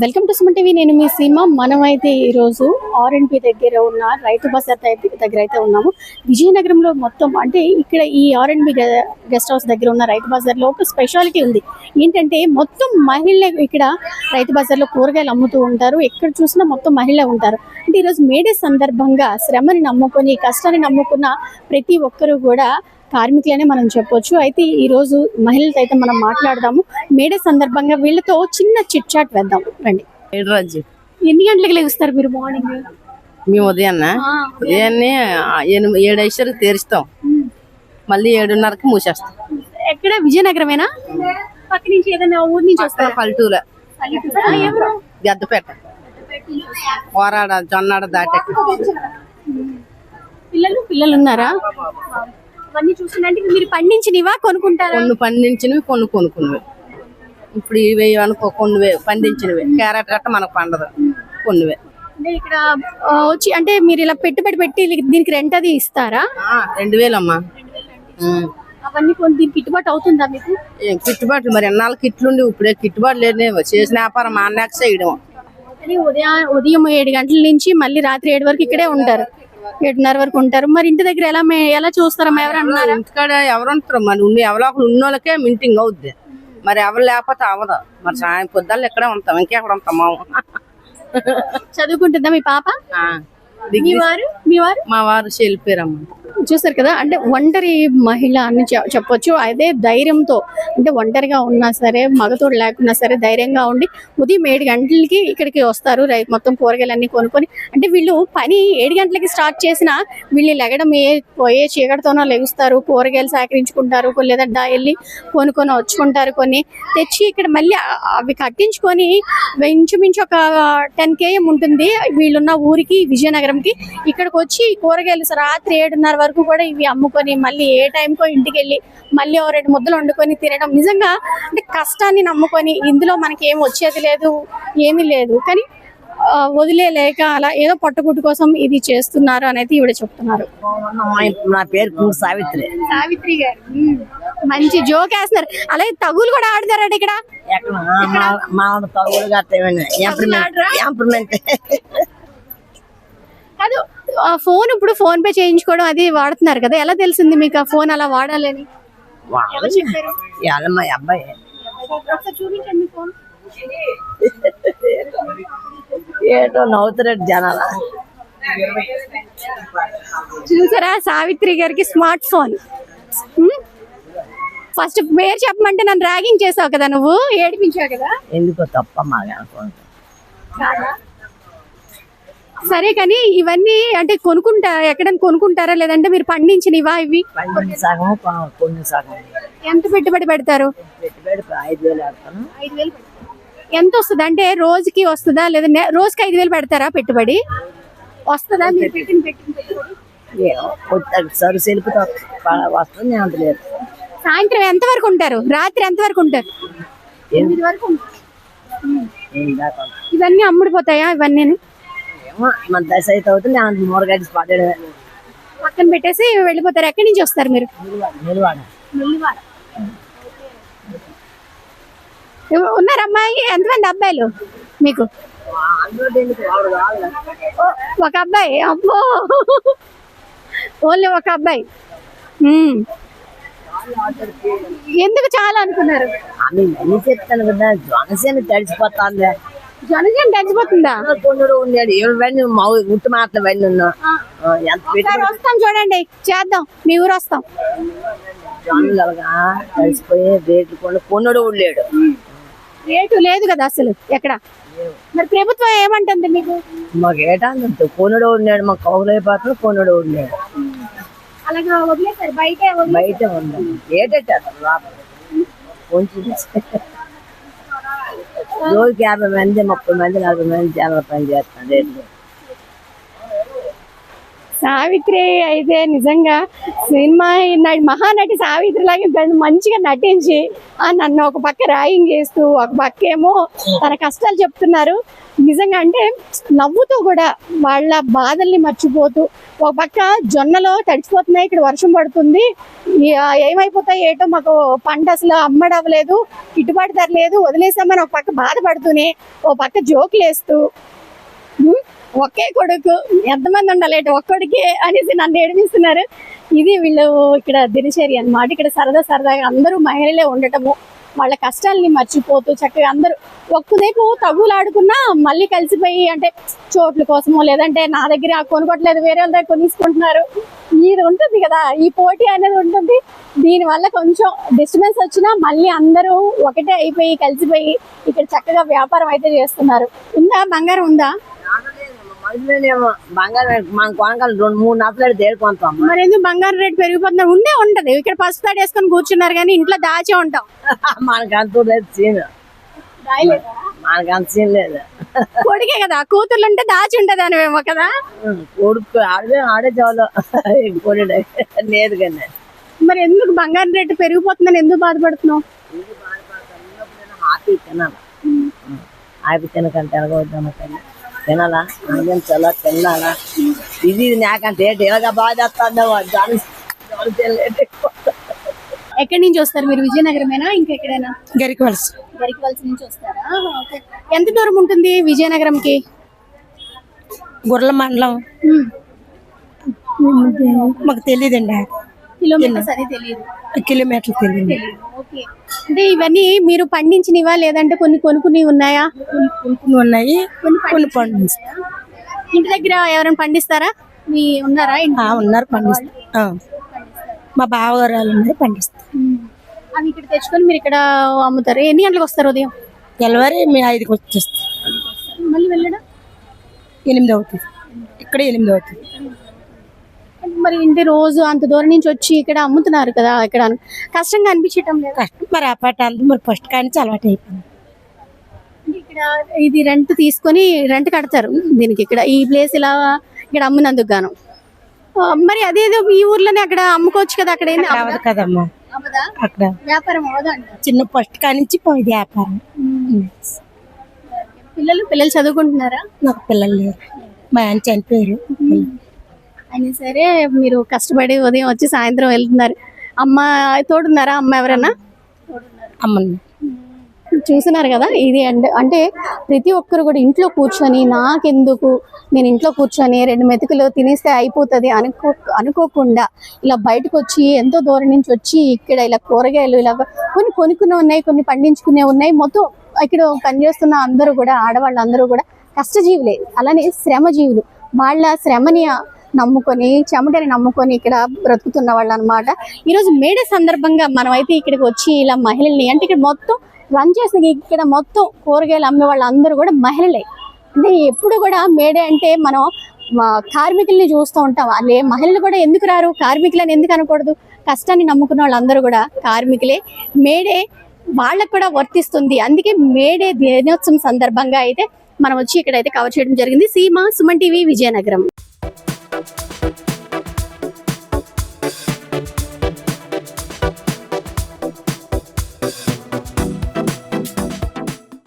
Welcome to Suman TV. నేను మీ సీమ. మనమైతే ఈరోజు ఆర్ఎండ్పి దగ్గర ఉన్న రైతు బజార్ దగ్గర అయితే ఉన్నాము. విజయనగరంలో మొత్తం అంటే ఇక్కడ ఈ ఆర్ఎండ్పి గెస్ట్ హౌస్ దగ్గర ఉన్న రైతు బజార్లో ఒక స్పెషాలిటీ ఉంది. ఏంటంటే మొత్తం మహిళలే ఇక్కడ రైతు బజార్లో కూరగాయలు అమ్ముతూ ఉంటారు. ఎక్కడ చూసినా మొత్తం మహిళలే ఉంటారు. అంటే ఈరోజు మేడే సందర్భంగా శ్రమని నమ్ముకొని కష్టాన్ని నమ్ముకున్న ప్రతి ఒక్కరూ కూడా కార్మికులనే మనం చెప్పొచ్చు. అయితే ఈ రోజు మహిళలతో అయితే మనం మాట్లాడదాము. మేడే సందర్భంగా వీళ్ళతో చిన్న చిట్ చాట్ వేద్దాం రండి. ఎన్ని గంటలకు లేస్తారు మీరు మార్నింగ్? మేము ఉదయాన్నే 7 తెరుస్తాం, మళ్ళీ 7:30కి మూసేస్తాం. ఎక్కడ? విజయనగరమేనా? పక్క నుంచి ఏదైనా ఊరి నుంచి వస్తారు? పల్లెటూరు, గద్దపేట, కోరాడ, జొన్నాడ దాటి. పిల్లలు ఉన్నారా? అవన్నీ చూస్తుంటే మీరు పండించినవా కొనుక్కుంటారా? కొన్ని పండించినవి, కొన్ని కొనుక్కున్నవి. ఇప్పుడు ఇవి అనుకో, కొన్ని పండించినవి. క్యారెట్ గట్ట మనకు పండదు, కొన్నివే. అంటే ఇక్కడ వచ్చి అంటే మీరు ఇలా పెట్టుబడి పెట్టి దీనికి రెంట్ అది ఇస్తారా? 2000 అమ్మా. అవన్నీ కొన్ని దీనికి గిట్టుబాటు అవుతుందా మీకు? గిట్టుబాటు మరి ఎన్నాళ్ళు కిట్లుండి ఇప్పుడే గిట్టుబాటు లేదు. చేసిన వ్యాపారం అన్నాక చేయడం. ఉదయం 7 గంటల నుంచి మళ్ళీ రాత్రి 7 వరకు ఇక్కడే ఉంటారు. 7:30 వరకు ఉంటారు. మరి ఇంటి దగ్గర ఎలా చూస్తారమ్మా? ఎవరన్నా ఇంటికాడ ఎవరు ఉంటారు? మరి ఎవరో ఒకరు ఉన్నోళ్ళకే మింటింగ్ అవుద్ది. మరి ఎవరు లేకపోతే అవ్వదు. మరి సాయం పొద్దుల్లో ఇక్కడే ఉంటాం, ఇంకెక్కడ ఉంటాం. చదువుకుంటుందా మీ పాప? మా వారు చెల్లిపోయారమ్మ. చూసారు కదా, అంటే ఒంటరి మహిళ అని చెప్పొచ్చు. అదే ధైర్యంతో, అంటే ఒంటరిగా ఉన్నా సరే, మగతోడు లేకున్నా సరే ధైర్యంగా ఉండి ఉదయం 7 గంటలకి ఇక్కడికి వస్తారు. మొత్తం కూరగాయలన్నీ కొనుక్కొని. అంటే వీళ్ళు పని 7 గంటలకి స్టార్ట్ చేసినా వీళ్ళు లెగడం పోయే చీకటితోనో లెగుస్తారు, కూరగాయలు సేకరించుకుంటారు, లేదా వెళ్ళి కొనుక్కొని వచ్చుకుంటారు. కొన్ని తెచ్చి ఇక్కడ మళ్ళీ అవి కట్టించుకొని ఇంచుమించు ఒక 10 km ఉంటుంది వీళ్ళున్న ఊరికి, విజయనగరంకి. ఇక్కడికి వచ్చి కూరగాయలు రాత్రి 7:30 వరకు కూడా ఇవి అమ్ముకొని మళ్ళీ ఏ టైంకో ఇంటికి వెళ్ళి మళ్ళీ 2 ముద్దలు వండుకొని తినడం. నిజంగా అంటే కష్టాన్ని నమ్ముకొని ఇందులో మనకి ఏం వచ్చేది లేదు, ఏమీ లేదు, కానీ వదిలేలేక అలా ఏదో పట్టుకుట్టు కోసం ఇది చేస్తున్నారు అనేది ఈవిడ చెప్తున్నారు. నా పేరు సావిత్రి గారు. మంచి జోక్ వేస్తున్నారు. అలాగే తగులు కూడా ఆడతారండి ఇక్కడ. కాదు, ఫోన్ ఇప్పుడు ఫోన్ పే చేయించుకోవడం అది వాడుతున్నారు కదా, ఎలా తెలిసింది మీకు ఆ ఫోన్ అలా వాడాలని? మా అబ్బాయి. చూపించండి ఫోన్. ఏటో నవ్వుతున్నాడు జనాల. చూసారా, సావిత్రి గారికి స్మార్ట్ ఫోన్. ఫస్ట్ పేరు చెప్పమంటే నన్ను ర్యాగింగ్ చేసావు కదా, నువ్వు ఏడిపించావు కదా. ఎందుకో తప్ప సరే, కానీ ఇవన్నీ అంటే ఎక్కడైనా కొనుక్కుంటారా, లేదంటే మీరు పండించినవా ఇవి? ఎంత పెట్టుబడి పెడతారు? 5,000. ఎంత వస్తుంది? అంటే రోజుకి వస్తుందా, లేదా రోజుకి 5,000 పెడతారా పెట్టుబడి? వస్తుందా మీరు పెట్టిన వస్తుంది. సాయంత్రం ఎంత వరకు ఉంటారు? రాత్రి ఎంత వరకు ఉంటారు? 8 వరకు. ఇవన్నీ అమ్ముడిపోతాయా? ఇవన్నీ మన దశ అయితే అవుతుంది. పక్కన పెట్టేసి వెళ్ళిపోతారు. ఎక్కడి నుంచి వస్తారు మీరు? ఉన్నారు అమ్మాయి? ఎంతమంది అబ్బాయిలు మీకు? ఒక అబ్బాయి. అబ్బో, ఓన్లీ ఒక అబ్బాయి. ఎందుకు చాలా అనుకున్నారు? చెప్తాను కదా, జనసేన తడిచిపోతుంది. జనసేన తడిచిపోతుందా? కొన్నుడు ఉన్నాడు, ఉట్టు మాటలు వెళ్ళి ఉన్నా. వస్తాం, చూడండి, చేద్దాం, మీ ఊరు వస్తాం. జొన్నలుగా తడిసిపోయి రేట్లు కొన్నుడు లేడు. రేటు లేదు కదా అసలు ఎక్కడ. మరి ప్రభుత్వం ఏమంటుంది మీకు? మాకు ఏటంత కొనుడు ఉన్నాడు, మాకు కౌలైపోతుంది. కొనుడు ఉన్నాడు, అలాగా వదిలేసారు. బయట ఉన్నాడు. ఏటేటారు కొంచెం రోజుకి 50 మంది, 30 మంది, 40 మంది చాలా పని చేస్తాను. రేట్లు సావిత్రి అయితే నిజంగా సినిమా మహానటి సావిత్రి లాగా మంచిగా నటించి నన్ను ఒక పక్క ర్యాగింగ్ చేస్తూ ఒక పక్క ఏమో తన కష్టాలు చెప్తున్నారు. నిజంగా అంటే నవ్వుతూ కూడా వాళ్ళ బాధల్ని మర్చిపోతూ ఒక పక్క జొన్నలో తడిచిపోతున్నాయి, ఇక్కడ వర్షం పడుతుంది, ఏమైపోతాయి ఏటో, మాకు పంట అసలు అమ్మడవ్వలేదు, గిట్టుబాటు ధర లేదు, వదిలేసామని ఒక పక్క బాధపడుతూనే ఒక పక్క జోకులు వేస్తూ ఒకే కొడుకు ఎంతమంది ఉండాలి ఒక్కడికే అనేసి నన్ను ఏడిపిస్తున్నారు. ఇది వీళ్ళు ఇక్కడ దినచర్య అన్నమాట. ఇక్కడ సరదాగా అందరూ మహిళలే ఉండటము, వాళ్ళ కష్టాలని మర్చిపోతూ చక్కగా అందరూ ఒక్కసేపు తగులాడుకున్నా మళ్ళీ కలిసిపోయి, అంటే చోట్ల కోసమో లేదంటే నా దగ్గర కొనుక్కోవట్లేదు వేరే వాళ్ళ దగ్గర కొనిసుకుంటున్నారు, ఇది ఉంటుంది కదా, ఈ పోటీ అనేది ఉంటుంది. దీనివల్ల కొంచెం డిస్టర్బెన్స్ వచ్చినా మళ్ళీ అందరూ ఒకటే అయిపోయి కలిసిపోయి ఇక్కడ చక్కగా వ్యాపారం అయితే చేస్తున్నారు. ఉందా బంగారం ఉందా? బంగారం మన కొనకాలు 2-3 నప్పలు తేలిపోతాం. మరి ఎందుకు బంగారం రేటు పెరిగిపోతున్నా? ఉంటది ఇక్కడ పసుపు తాడు వేసుకొని కూర్చున్నారు కానీ ఇంట్లో దాచే ఉంటాం. మనకు అంత లేదు సీన్, మనకు అంత సీన్ లేదు. కొడుకే కదా, కూతుర్లు ఉంటే దాచి ఉంటది అనేమో కదా. కొడుకు ఆడే చాలు కొడు లేదు కానీ. మరి ఎందుకు బంగారం రేటు పెరిగిపోతుందని ఎందుకు బాధపడుతున్నావు? హ్యాపీ తినాలి, హ్యాపీ తినకంటే ఎలాగవుతాను తినాలా, చాలా తినాలా. ఇది నాకంటే ఎలాగ బాధ ఎక్కడి నుంచి వస్తారు మీరు? విజయనగరమేనా ఇంకా ఎక్కడైనా? గరికవలస నుంచి వస్తారా? ఓకే. ఎంత దూరం ఉంటుంది విజయనగరంకి? గుర్ల మండలం మాకు తెలియదండి, కిలోమీటర్స్ అని తెలియదు. కిలోమీటర్లు తెలియదు. ఓకే. అంటే ఇవన్నీ మీరు పండించినవా లేదంటే కొన్ని కొనుక్కుని ఉన్నాయా? కొన్ని ఉన్నాయి, కొన్ని పండిస్తాం. ఇంటి దగ్గర ఎవరైనా పండిస్తారా? మీ ఉన్నారా? ఉన్నారు, పండిస్తాం. మా బావగారు ఉన్నారు, పండిస్తాం. అవి ఇక్కడ తెచ్చుకొని మీరు ఇక్కడ అమ్ముతారు. ఎన్ని గంటలకు వస్తారు ఉదయం? తెల్లవారి మేము 5కి వచ్చేస్తాం. మళ్ళీ వెళ్ళడం 8 అవుతుంది, ఇక్కడ 8 అవుతుంది. మరి ఇంటి రోజు అంత దూరం నుంచి వచ్చి ఇక్కడ అమ్ముతున్నారు కదా, ఇక్కడ కష్టంగా అనిపించటం లేదు? కష్టం మరి, ఆ పాట అంతా మరి ఫస్ట్ కానీ అలవాటు అయిపోయింది. ఇక్కడ ఇది రెంట్ తీసుకొని రెంట్ కడతారు దీనికి, ఇక్కడ ఈ ప్లేస్ ఇలా ఇక్కడ అమ్మునందుకు గాను. మరి అదేదో ఈ ఊర్లోనే అక్కడ అమ్ముకోవచ్చు కదా, అక్కడ ఏంది అవ్వదు కదమ్మా, అక్కడ వ్యాపారం అవ్వదు అంట. చిన్న ఫస్ట్ కానించి వ్యాపారం. పిల్లలు చదువుకుంటున్నారా? నాకు పిల్లలు లేరు, మా ఆయన చనిపోయారు. అయినా సరే మీరు కష్టపడి ఉదయం వచ్చి సాయంత్రం వెళ్తున్నారు. అమ్మ తోడున్నారా? అమ్మ ఎవరన్నా? అమ్మని చూస్తున్నారు కదా, ఇది అంటే ప్రతి ఒక్కరు కూడా ఇంట్లో కూర్చొని నాకెందుకు, నేను ఇంట్లో కూర్చొని 2 మెతుకులు తినేస్తే అయిపోతుంది అనుకోకుండా ఇలా బయటకు వచ్చి ఎంతో దూరం నుంచి వచ్చి ఇక్కడ ఇలా కూరగాయలు ఇలా కొన్ని కొనుక్కునే ఉన్నాయి, కొన్ని పండించుకునే ఉన్నాయి. మొత్తం ఇక్కడ పనిచేస్తున్న అందరూ కూడా ఆడవాళ్ళందరూ కూడా కష్టజీవులే, అలానే శ్రమజీవులు. వాళ్ళ శ్రమని నమ్ముకొని చెమటని నమ్ముకొని ఇక్కడ బ్రతుకుతున్న వాళ్ళు అనమాట. ఈరోజు మేడే సందర్భంగా మనం అయితే ఇక్కడికి వచ్చి ఇలా మహిళల్ని, అంటే ఇక్కడ మొత్తం రన్ చేసిన ఇక్కడ మొత్తం కూరగాయలు అమ్మే వాళ్ళందరూ కూడా మహిళలే. అంటే ఎప్పుడు కూడా మేడే అంటే మనం కార్మికుల్ని చూస్తూ ఉంటాం, అదే మహిళలు కూడా ఎందుకు రారు, కార్మికులని ఎందుకు అనకూడదు? కష్టాన్ని నమ్ముకున్న వాళ్ళందరూ కూడా కార్మికులే. మేడే వాళ్ళకు కూడా వర్తిస్తుంది. అందుకే మేడే దినోత్సవం సందర్భంగా అయితే మనం వచ్చి ఇక్కడైతే కవర్ చేయడం జరిగింది. సీమ, సుమన్ టీవీ, విజయనగరం.